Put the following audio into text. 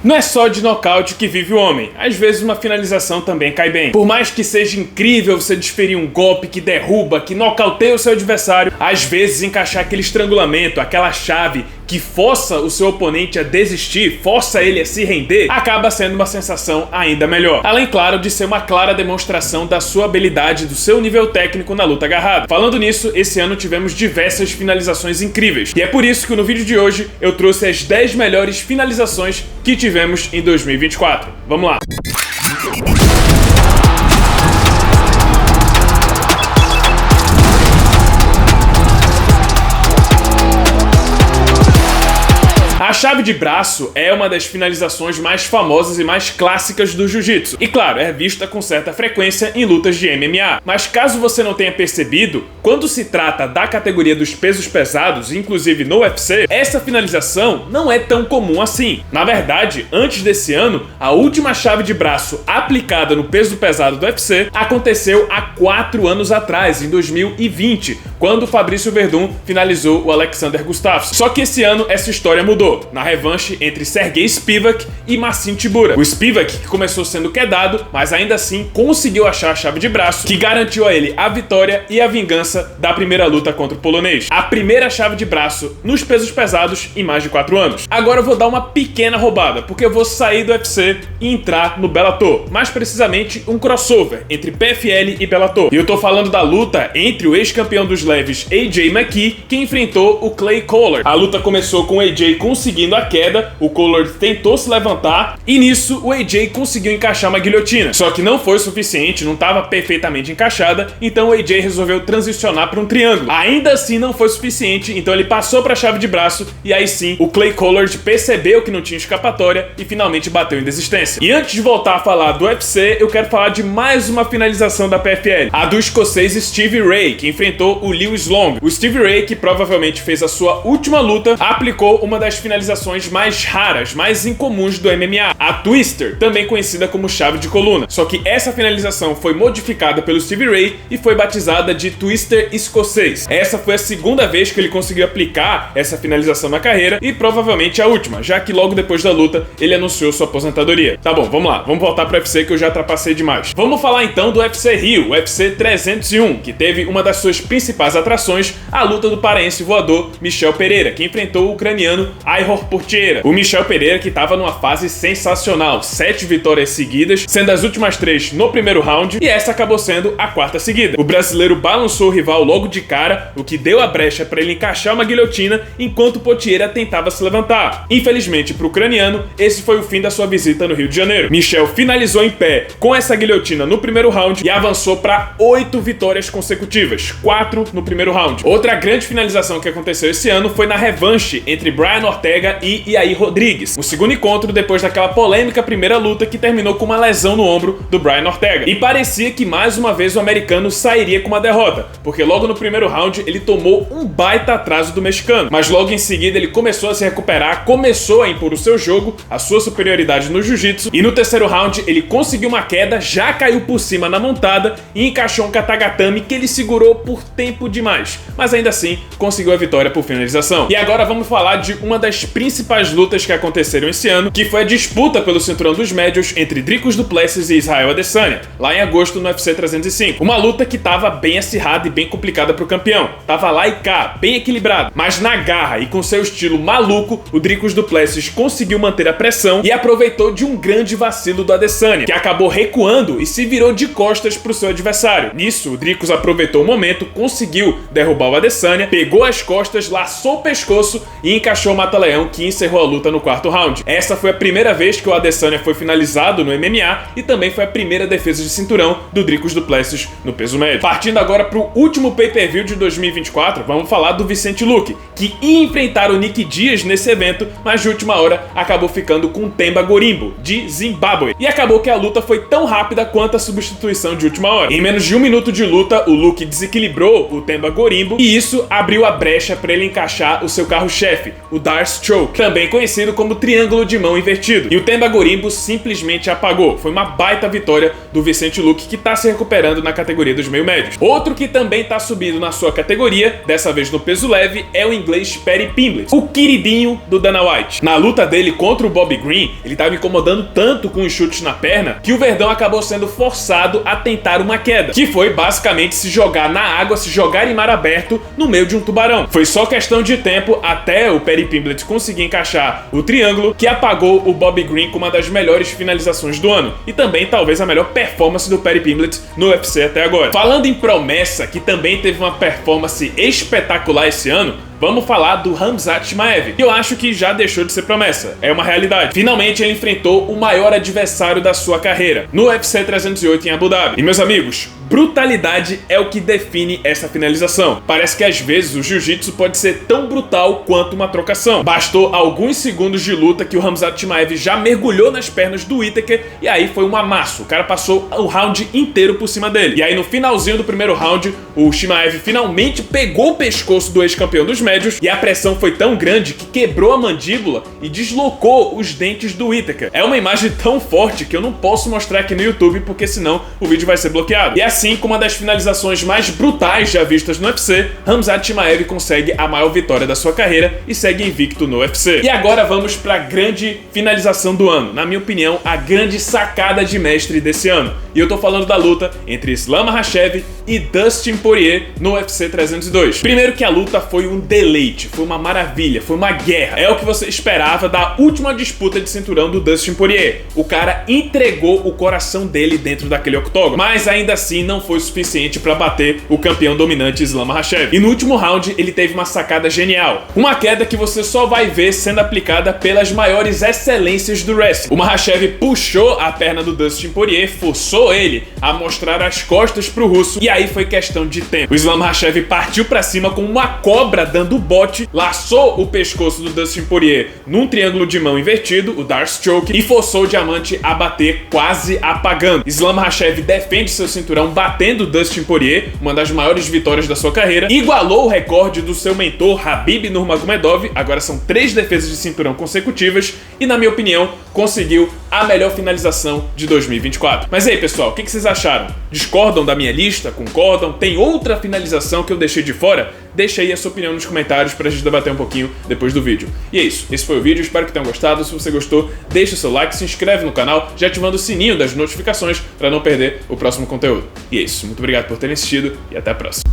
Não é só de nocaute que vive o homem, às vezes uma finalização também cai bem. Por mais que seja incrível você desferir um golpe que derruba, que nocauteia o seu adversário, às vezes encaixar aquele estrangulamento, aquela chave que força o seu oponente a desistir, força ele a se render, acaba sendo uma sensação ainda melhor. Além, claro, de ser uma clara demonstração da sua habilidade, do seu nível técnico na luta agarrada. Falando nisso, esse ano tivemos diversas finalizações incríveis, e é por isso que no vídeo de hoje eu trouxe as 10 melhores finalizações que tivemos em 2024. Vamos lá! A chave de braço é uma das finalizações mais famosas e mais clássicas do jiu-jitsu. E claro, é vista com certa frequência em lutas de MMA. Mas caso você não tenha percebido, quando se trata da categoria dos pesos pesados, inclusive no UFC, essa finalização não é tão comum assim. Na verdade, antes desse ano, a última chave de braço aplicada no peso pesado do UFC aconteceu há 4 anos atrás, em 2020, quando o Fabrício Werdum finalizou o Alexander Gustafsson. Só que esse ano essa história mudou, na revanche entre Sergei Spivak e Marcin Tybura. O Spivak, que começou sendo quedado, mas ainda assim conseguiu achar a chave de braço, que garantiu a ele a vitória e a vingança da primeira luta contra o polonês. A primeira chave de braço nos pesos pesados em mais de 4 anos. Agora eu vou dar uma pequena roubada, porque eu vou sair do UFC e entrar no Bellator. Mais precisamente, um crossover entre PFL e Bellator. E eu tô falando da luta entre o ex-campeão dos leves AJ McKee, que enfrentou o Clay Collard. A luta começou com o AJ conseguindo a queda, o Collard tentou se levantar e nisso o AJ conseguiu encaixar uma guilhotina. Só que não foi suficiente, não estava perfeitamente encaixada, então o AJ resolveu transicionar para um triângulo. Ainda assim não foi suficiente, então ele passou para a chave de braço e aí sim o Clay Collard percebeu que não tinha escapatória e finalmente bateu em desistência. E antes de voltar a falar do UFC, eu quero falar de mais uma finalização da PFL, a do escocês Stevie Ray, que enfrentou o Lewis Long. O Stevie Ray, que provavelmente fez a sua última luta, aplicou uma das finalizações mais raras, mais incomuns do MMA, a Twister, também conhecida como chave de coluna. Só que essa finalização foi modificada pelo Stevie Ray e foi batizada de Twister escocês. Essa foi a segunda vez que ele conseguiu aplicar essa finalização na carreira e provavelmente a última, já que logo depois da luta ele anunciou sua aposentadoria. Tá bom, vamos lá, vamos voltar pro UFC que eu já ultrapassei demais. Vamos falar então do UFC Rio, o UFC 301, que teve uma das suas principais atrações, a luta do paraense voador Michel Pereira, que enfrentou o ucraniano Ihor Portiera. O Michel Pereira que estava numa fase sensacional, 7 vitórias seguidas, sendo as últimas 3 no primeiro round, e essa acabou sendo a 4ª seguida. O brasileiro balançou o rival logo de cara, o que deu a brecha para ele encaixar uma guilhotina enquanto Portiera tentava se levantar. Infelizmente para o ucraniano, esse foi o fim da sua visita no Rio de Janeiro. Michel finalizou em pé com essa guilhotina no primeiro round e avançou para 8 vitórias consecutivas, 4 no primeiro round. Outra grande finalização que aconteceu esse ano foi na revanche entre Brian Ortega e Yair Rodrigues. O segundo encontro depois daquela polêmica primeira luta que terminou com uma lesão no ombro do Brian Ortega. E parecia que mais uma vez o americano sairia com uma derrota, porque logo no primeiro round ele tomou um baita atraso do mexicano. Mas logo em seguida ele começou a se recuperar, começou a impor o seu jogo, a sua superioridade no jiu-jitsu, e no terceiro round ele conseguiu uma queda, já caiu por cima na montada e encaixou um katagatame que ele segurou por tempo demais, mas ainda assim conseguiu a vitória por finalização. E agora vamos falar de uma das principais lutas que aconteceram esse ano, que foi a disputa pelo cinturão dos médios entre Dricus du Plessis e Israel Adesanya, lá em agosto no UFC 305. Uma luta que tava bem acirrada e bem complicada pro campeão. Tava lá e cá, bem equilibrado. Mas na garra e com seu estilo maluco, o Dricus du Plessis conseguiu manter a pressão e aproveitou de um grande vacilo do Adesanya, que acabou recuando e se virou de costas pro seu adversário. Nisso, o Dricus aproveitou o momento, conseguiu derrubar o Adesanya, pegou as costas, laçou o pescoço e encaixou o mata-leão, que encerrou a luta no 4º round. Essa foi a primeira vez que o Adesanya foi finalizado no MMA e também foi a primeira defesa de cinturão do Dricus du Plessis no peso médio. Partindo agora pro último pay-per-view de 2024, vamos falar do Vicente Luque, que ia enfrentar o Nick Diaz nesse evento, mas de última hora acabou ficando com Themba Gorimbo, de Zimbábue. E acabou que a luta foi tão rápida quanto a substituição de última hora. Em menos de 1 minuto de luta, o Luque desequilibrou o o Themba Gorimbo, e isso abriu a brecha para ele encaixar o seu carro-chefe, o Deathstroke, também conhecido como triângulo de mão invertido. E o Themba Gorimbo simplesmente apagou. Foi uma baita vitória do Vicente Luque, que tá se recuperando na categoria dos meio-médios. Outro que também tá subindo na sua categoria, dessa vez no peso leve, é o inglês Paddy Pimblett, o queridinho do Dana White. Na luta dele contra o Bobby Green, ele tava incomodando tanto com os chutes na perna que o Verdão acabou sendo forçado a tentar uma queda, que foi basicamente se jogar na água, se jogar em mar aberto no meio de um tubarão. Foi só questão de tempo até o Paddy Pimblett conseguir encaixar o triângulo, que apagou o Bobby Green com uma das melhores finalizações do ano, e também talvez a melhor performance do Paddy Pimblett no UFC até agora. Falando em promessa, que também teve uma performance espetacular esse ano, vamos falar do Khamzat Chimaev, que eu acho que já deixou de ser promessa, é uma realidade. Finalmente ele enfrentou o maior adversário da sua carreira, no UFC 308 em Abu Dhabi. E meus amigos, brutalidade é o que define essa finalização. Parece que às vezes o jiu-jitsu pode ser tão brutal quanto uma trocação. Bastou alguns segundos de luta que o Khamzat Chimaev já mergulhou nas pernas do Whittaker e aí foi um amasso. O cara passou o round inteiro por cima dele. E aí no finalzinho do primeiro round, o Chimaev finalmente pegou o pescoço do ex-campeão dos médios e a pressão foi tão grande que quebrou a mandíbula e deslocou os dentes do Whittaker. É uma imagem tão forte que eu não posso mostrar aqui no YouTube porque senão o vídeo vai ser bloqueado. E assim, com uma das finalizações mais brutais já vistas no UFC, Khamzat Chimaev consegue a maior vitória da sua carreira e segue invicto no UFC. E agora vamos para a grande finalização do ano, na minha opinião, a grande sacada de mestre desse ano. E eu tô falando da luta entre Islam Makhachev e Dustin Poirier no UFC 302. Primeiro que a luta foi um deleite, foi uma maravilha, foi uma guerra. É o que você esperava da última disputa de cinturão do Dustin Poirier. O cara entregou o coração dele dentro daquele octógono, mas ainda assim não foi suficiente para bater o campeão dominante Islam Makhachev. E no último round ele teve uma sacada genial, uma queda que você só vai ver sendo aplicada pelas maiores excelências do wrestling. O Makhachev puxou a perna do Dustin Poirier, forçou ele a mostrar as costas pro russo, e aí foi questão de tempo. O Islam Makhachev partiu pra cima como uma cobra dando bote, laçou o pescoço do Dustin Poirier num triângulo de mão invertido, o Deathstroke, e forçou o diamante a bater, quase apagando. Islam Makhachev defende seu cinturão batendo o Dustin Poirier, uma das maiores vitórias da sua carreira, igualou o recorde do seu mentor Khabib Nurmagomedov, agora são 3 defesas de cinturão consecutivas, e na minha opinião, conseguiu a melhor finalização de 2024. Mas e aí, pessoal, o que vocês acharam? Discordam da minha lista? Concordam? Tem outra finalização que eu deixei de fora? Deixa aí a sua opinião nos comentários pra gente debater um pouquinho depois do vídeo. E é isso, esse foi o vídeo, espero que tenham gostado. Se você gostou, deixa o seu like, se inscreve no canal, já ativando o sininho das notificações pra não perder o próximo conteúdo. E é isso, muito obrigado por terem assistido e até a próxima.